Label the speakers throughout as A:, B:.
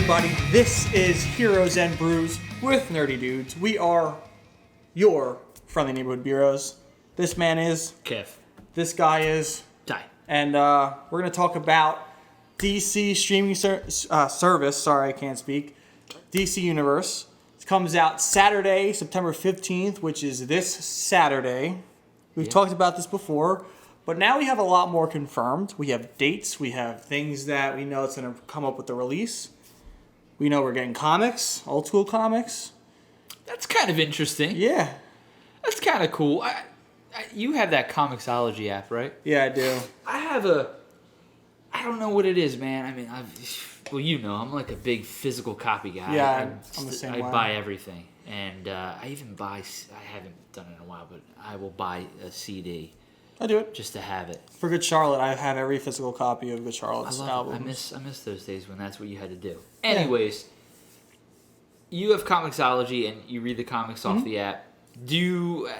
A: everybody. This is Heroes and Brews with Nerdy Dudes. We are your friendly neighborhood Beeroes. This man is
B: Kev.
A: This guy is
B: Ty.
A: And we're going to talk about DC streaming service. Sorry, I can't speak. DC Universe. It comes out Saturday, September 15th, which is this Saturday. We've talked about this before, but now we have a lot more confirmed. We have dates. We have things that we know it's going to come up with the release. We know we're getting comics, old school comics.
B: That's kind of interesting.
A: Yeah.
B: That's kind of cool. You have that Comixology app, right?
A: Yeah, I do.
B: I don't know what it is, man. I mean, I'm like a big physical copy guy.
A: Yeah, I'm the same way.
B: I buy everything. And I even buy, I haven't done it in a while, but I will buy a CD.
A: I do it.
B: Just to have it.
A: For Good Charlotte, I have every physical copy of Good Charlotte's albums.
B: I miss those days when that's what you had to do. Anyways, you have Comixology and you read the comics off the app.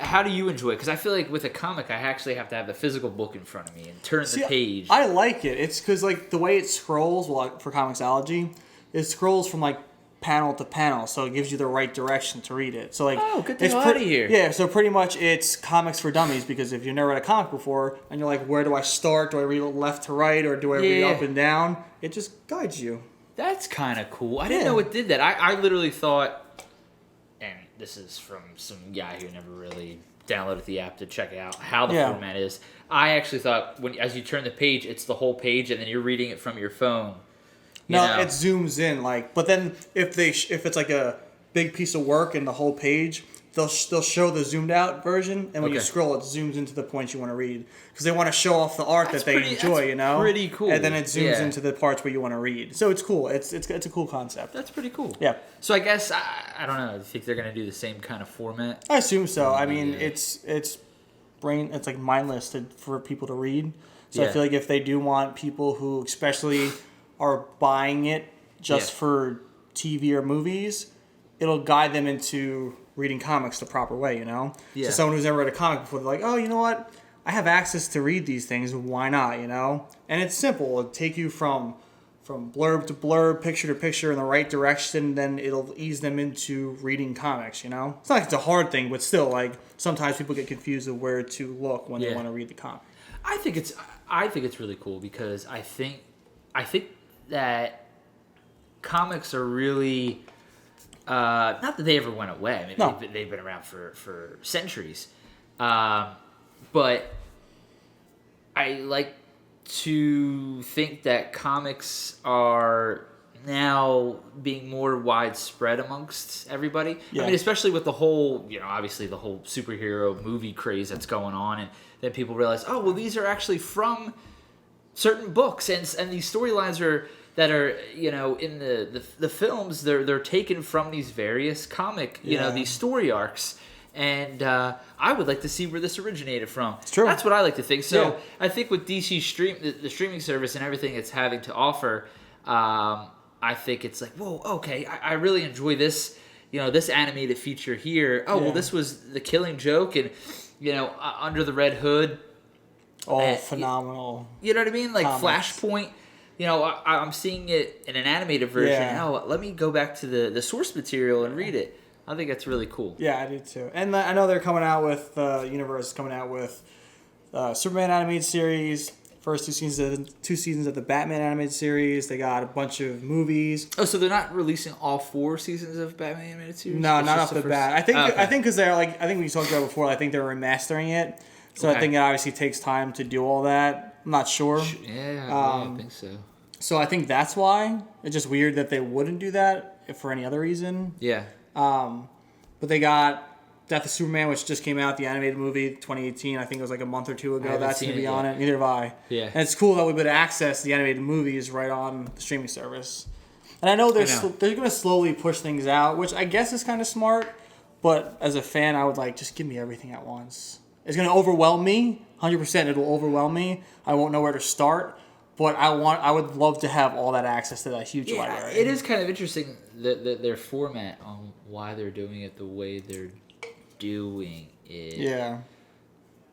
B: How do you enjoy it? Because I feel like with a comic, I actually have to have the physical book in front of me and turn the page.
A: I like it. It's because like the way it scrolls for Comixology, it scrolls from like panel to panel, so it gives you the right direction to read it. So like,
B: good to know out of here.
A: Yeah, so pretty much it's comics for dummies, because if you've never read a comic before and you're like, where do I start? Do I read left to right, or do I read up and down? It just guides you.
B: That's kind of cool. I didn't know it did that. I literally thought, and this is from some guy who never really downloaded the app to check out how the format is. I actually thought as you turn the page, it's the whole page, and then you're reading it from your phone.
A: No, it zooms in, but then if it's like a big piece of work in the whole page, they'll show the zoomed out version, and when you scroll, it zooms into the points you want to read, because they want to show off the art that they enjoy, Pretty
B: cool.
A: And then it zooms into the parts where you want to read. So it's cool. It's a cool concept.
B: That's pretty cool.
A: Yeah.
B: So I guess I don't know. Do you think they're gonna do the same kind of format?
A: I assume so. I mean, it's like mindless for people to read. So I feel like if they do want people who especially are buying it just for TV or movies, it'll guide them into reading comics the proper way, Yeah. So someone who's never read a comic before, they're like, oh, you know what? I have access to read these things. Why not, And it's simple. It'll take you from blurb to blurb, picture to picture in the right direction, then it'll ease them into reading comics, It's not like it's a hard thing, but still, like, sometimes people get confused of where to look when they want to read the comic.
B: I think it's really cool, because I think that comics are really not that they ever went away. I mean, they've been around for centuries, but I like to think that comics are now being more widespread amongst everybody. Yeah. I mean, especially with the whole, obviously the whole superhero movie craze that's going on, and then people realize, oh, well, these are actually from certain books, and these storylines that are in the films, they're taken from these various comic these story arcs, and I would like to see where this originated from.
A: It's true.
B: That's what I like to think. So I think with DC the streaming service and everything it's having to offer, I think it's like, whoa, okay, I really enjoy this this animated feature here. Oh well, this was The Killing Joke, and Under the Red Hood.
A: Phenomenal.
B: You know what I mean? Like
A: comics.
B: Flashpoint. I'm seeing it in an animated version. Yeah. Oh, let me go back to the source material and read it. I think that's really cool.
A: Yeah, I do too. And I know they're coming out with Universe is coming out with Superman animated series, first two seasons of the Batman animated series. They got a bunch of movies.
B: Oh, so they're not releasing all 4 seasons of Batman animated series?
A: No, not off the bat. I think because they're I think we talked about it before. I think they're remastering it. So I think it obviously takes time to do all that. I'm not sure.
B: Yeah, I think so.
A: So I think that's why. It's just weird that they wouldn't do that if for any other reason.
B: Yeah.
A: But they got Death of Superman, which just came out, the animated movie, 2018. I think it was like a month or two ago. That's going to be on it. Neither have I.
B: Yeah.
A: And it's cool that we've been able to access the animated movies right on the streaming service. And I know they're going to slowly push things out, which I guess is kind of smart. But as a fan, I would like, just give me everything at once. It's going to overwhelm me. 100% it'll overwhelm me. I won't know where to start. But I would love to have all that access to that huge library.
B: It is kind of interesting their format on why they're doing it the way they're doing it.
A: Yeah.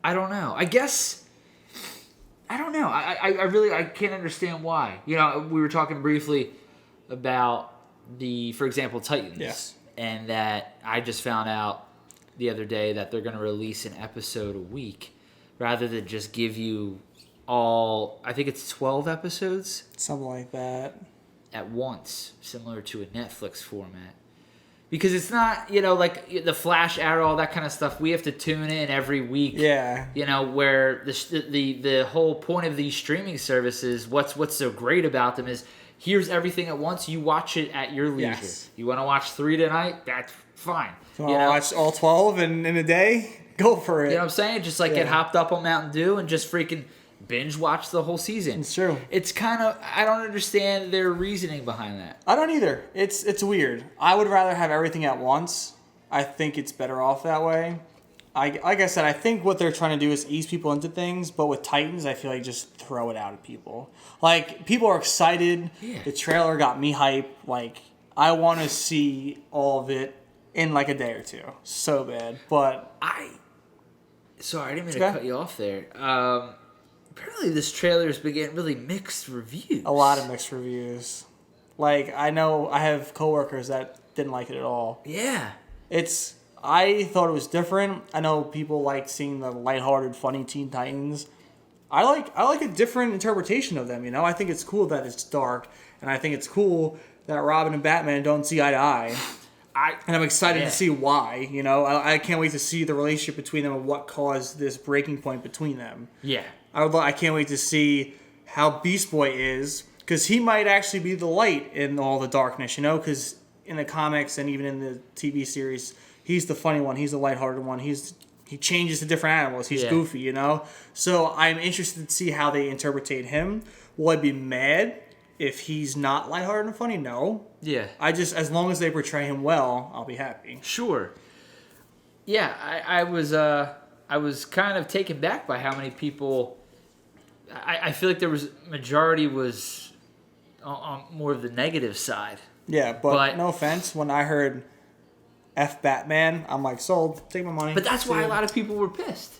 B: I don't know. I guess I don't know. I really can't understand why. We were talking briefly about for example, Titans.
A: Yes.
B: And that I just found out the other day that they're going to release an episode a week rather than just give you all, I think it's 12 episodes.
A: Something like that.
B: At once, similar to a Netflix format. Because it's not, like the Flash, Arrow, all that kind of stuff. We have to tune in every week.
A: Yeah.
B: Where the whole point of these streaming services, what's so great about them is here's everything at once. You watch it at your leisure. Yes. You want to watch 3 tonight? That's fine.
A: You want to watch all 12 in a day? Go for it.
B: You know what I'm saying? Just get hopped up on Mountain Dew and just freaking binge watch the whole season.
A: It's true.
B: It's kind of, I don't understand their reasoning behind that.
A: I don't either. It's weird. I would rather have everything at once. I think it's better off that way. Like I said, I think what they're trying to do is ease people into things, but with Titans, I feel like just throw it out at people. Like, people are excited. Yeah. The trailer got me hype. Like, I want to see all of it in like a day or two. So bad. But
B: sorry, I didn't mean to cut you off there. Apparently this trailer's been getting really mixed reviews.
A: A lot of mixed reviews. Like, I know I have coworkers that didn't like it at all.
B: Yeah.
A: I thought it was different. I know people like seeing the lighthearted, funny Teen Titans. I like a different interpretation of them, I think it's cool that it's dark, and I think it's cool that Robin and Batman don't see eye to eye. And I'm excited to see why, I can't wait to see the relationship between them and what caused this breaking point between them.
B: Yeah.
A: I can't wait to see how Beast Boy is, because he might actually be the light in all the darkness, because in the comics and even in the TV series, he's the funny one. He's the lighthearted one. He changes to different animals. He's goofy, So I'm interested to see how they interpretate him. Will I be mad if he's not lighthearted and funny? No.
B: Yeah.
A: As long as they portray him well, I'll be happy.
B: Sure. Yeah, I was kind of taken back by how many people. I feel like majority was on more of the negative side.
A: Yeah, but no offense, when I heard F Batman, I'm like, sold, take my money.
B: But that's why a lot of people were pissed.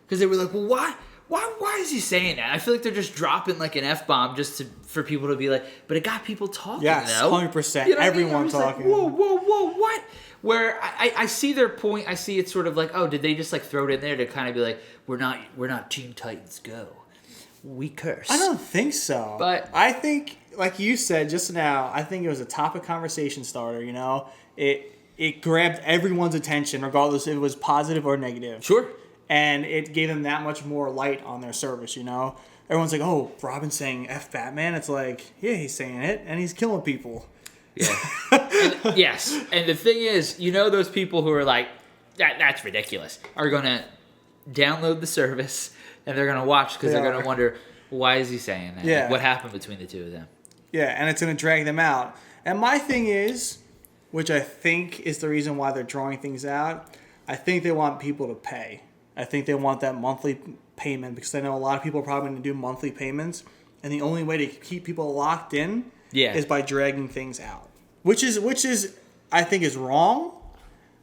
B: Because they were like, well, why is he saying that? I feel like they're just dropping like an F-bomb just for people to be like, but it got people talking,
A: yes,
B: though.
A: 100%. Everyone talking.
B: Like, whoa, what? Where I see their point. I see it sort of like, oh, did they just like throw it in there to kind of be like, we're not Teen Titans Go. We curse.
A: I don't think so.
B: But
A: I think, like you said just now, I think it was a topic conversation starter, It grabbed everyone's attention, regardless if it was positive or negative.
B: Sure.
A: And it gave them that much more light on their service, Everyone's like, oh, Robin's saying F Batman. It's like, yeah, he's saying it, and he's killing people.
B: Yeah. Yes. And the thing is, those people who are like, that's ridiculous, are going to download the service, and they're going to watch because they're going to wonder, why is he saying that?
A: Yeah.
B: Like, what happened between the two of them?
A: Yeah, and it's going to drag them out. And my thing is, which I think is the reason why they're drawing things out, I think they want people to pay. I think they want that monthly payment, because I know a lot of people are probably going to do monthly payments, and the only way to keep people locked in is by dragging things out. Which is I think is wrong,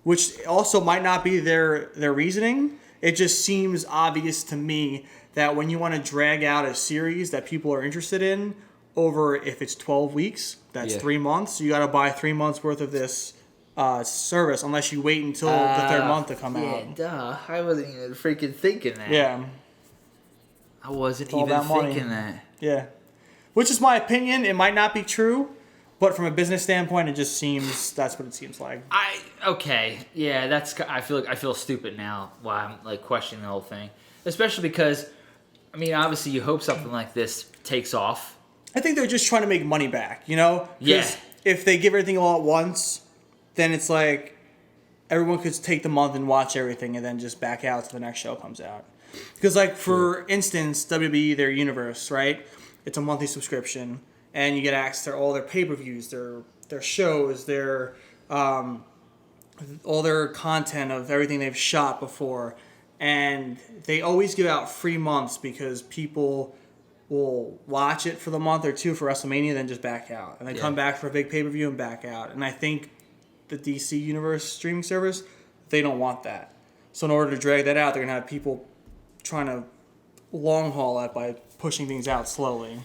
A: which also might not be their reasoning. It just seems obvious to me that when you want to drag out a series that people are interested in over, if it's 12 weeks, that's 3 months. You got to buy 3 months worth of this service, unless you wait until the third month to come out.
B: Yeah, duh. I wasn't even freaking thinking that.
A: Yeah.
B: I wasn't even thinking that.
A: Yeah. Which is my opinion. It might not be true, but from a business standpoint, it just seems that's what it seems like.
B: Okay. Yeah, I feel stupid now while I'm like questioning the whole thing. Especially because, I mean, obviously you hope something like this takes off.
A: I think they're just trying to make money back, Yeah. If they give everything all at once, then it's like everyone could take the month and watch everything and then just back out till the next show comes out. Because, like, for instance, WWE, their universe, right? It's a monthly subscription, and you get access to all their pay-per-views, their shows, their all their content of everything they've shot before. And they always give out free months because people will watch it for the month or two for WrestleMania, then just back out. And then come back for a big pay-per-view and back out. And I think the DC Universe streaming service, they don't want that. So in order to drag that out, they're going to have people trying to long haul it by pushing things out slowly.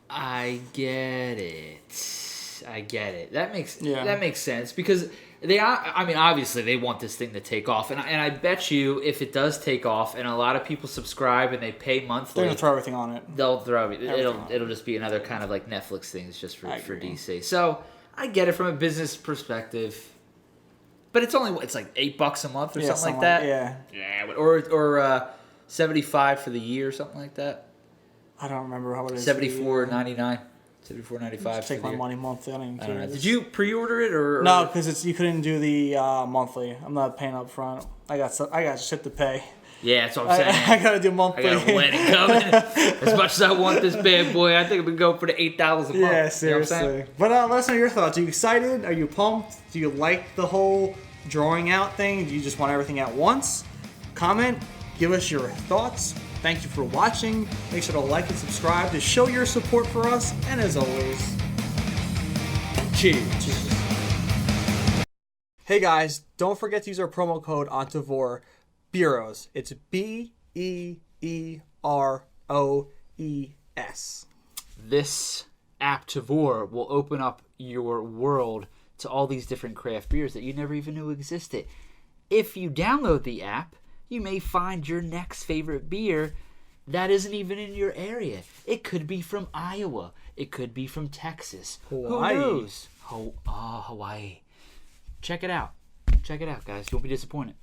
B: I get it. Nice. I get it. That makes sense because obviously they want this thing to take off, and I bet you if it does take off and a lot of people subscribe and they pay monthly,
A: they're gonna throw everything on it.
B: They'll throw it. It'll just be another kind of like Netflix thing. It's just for DC. So I get it from a business perspective, but it's like $8 a month or something like that. Yeah, or $75 for the year or something like that.
A: I don't remember how it is.
B: $74.99. $74.95.
A: Take my money monthly. I don't even care.
B: Did you pre-order it or
A: no? Because you couldn't do the monthly. I'm not paying up front. I got shit to pay.
B: Yeah, that's what I'm saying.
A: I gotta do monthly.
B: I got a wedding coming. As much as I want this bad boy, I think I'm gonna go for the $8 a month.
A: Yeah, seriously. You know what I'm but let us know your thoughts. Are you excited? Are you pumped? Do you like the whole drawing out thing? Do you just want everything at once? Comment. Give us your thoughts. Thank you for watching. Make sure to like and subscribe to show your support for us. And as always, cheers. Hey guys, don't forget to use our promo code on Tavour, Beeroes. It's BEEROES.
B: This app Tavour will open up your world to all these different craft beers that you never even knew existed. If you download the app, you may find your next favorite beer that isn't even in your area. It could be from Iowa. It could be from Texas.
A: Hawaii.
B: Who knows? Hawaii. Check it out. Check it out, guys. You won't be disappointed.